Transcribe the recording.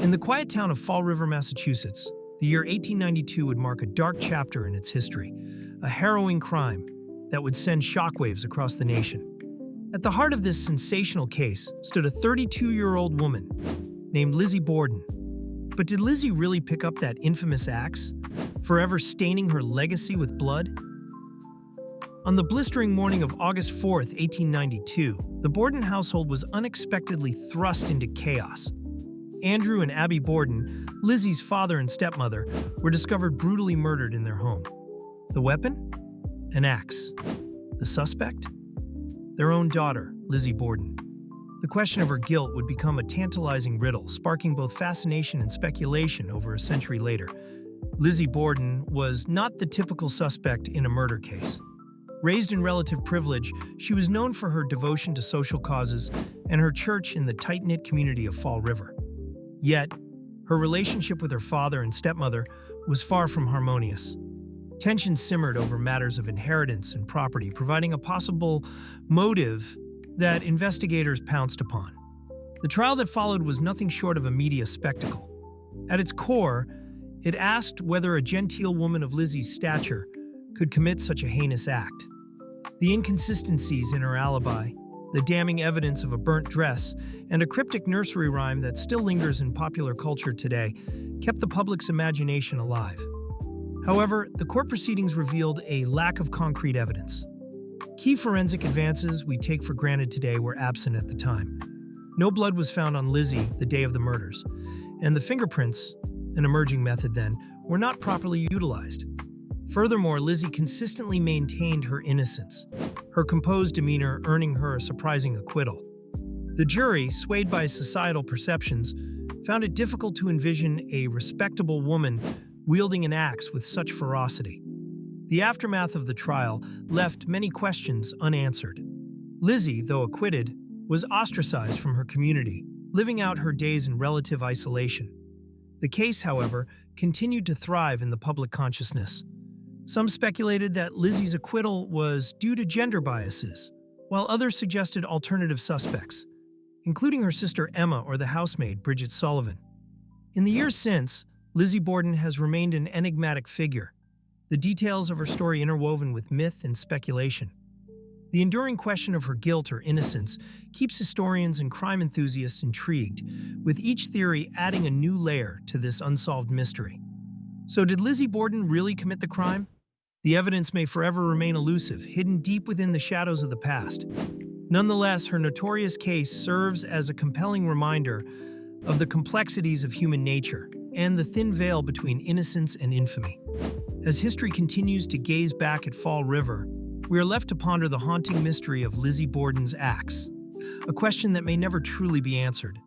In the quiet town of Fall River, Massachusetts, the year 1892 would mark a dark chapter in its history, a harrowing crime that would send shockwaves across the nation. At the heart of this sensational case stood a 32-year-old woman named Lizzie Borden. But did Lizzie really pick up that infamous axe, forever staining her legacy with blood? On the blistering morning of August 4th, 1892, the Borden household was unexpectedly thrust into chaos. Andrew and Abby Borden, Lizzie's father and stepmother, were discovered brutally murdered in their home. The weapon? An axe. The suspect? Their own daughter, Lizzie Borden. The question of her guilt would become a tantalizing riddle, sparking both fascination and speculation over a century later. Lizzie Borden was not the typical suspect in a murder case. Raised in relative privilege, she was known for her devotion to social causes and her church in the tight-knit community of Fall River. Yet, her relationship with her father and stepmother was far from harmonious. Tension simmered over matters of inheritance and property, providing a possible motive that investigators pounced upon. The trial that followed was nothing short of a media spectacle. At its core, it asked whether a genteel woman of Lizzie's stature could commit such a heinous act. The inconsistencies in her alibi, the damning evidence of a burnt dress, and a cryptic nursery rhyme that still lingers in popular culture today kept the public's imagination alive. However, the court proceedings revealed a lack of concrete evidence. Key forensic advances we take for granted today were absent at the time. No blood was found on Lizzie the day of the murders, and the fingerprints, an emerging method then, were not properly utilized. Furthermore, Lizzie consistently maintained her innocence, her composed demeanor earning her a surprising acquittal. The jury, swayed by societal perceptions, found it difficult to envision a respectable woman wielding an axe with such ferocity. The aftermath of the trial left many questions unanswered. Lizzie, though acquitted, was ostracized from her community, living out her days in relative isolation. The case, however, continued to thrive in the public consciousness. Some speculated that Lizzie's acquittal was due to gender biases, while others suggested alternative suspects, including her sister Emma or the housemaid Bridget Sullivan. In the years since, Lizzie Borden has remained an enigmatic figure, the details of her story interwoven with myth and speculation. The enduring question of her guilt or innocence keeps historians and crime enthusiasts intrigued, with each theory adding a new layer to this unsolved mystery. So did Lizzie Borden really commit the crime? The evidence may forever remain elusive, hidden deep within the shadows of the past. Nonetheless, her notorious case serves as a compelling reminder of the complexities of human nature and the thin veil between innocence and infamy. As history continues to gaze back at Fall River, we are left to ponder the haunting mystery of Lizzie Borden's axe, a question that may never truly be answered.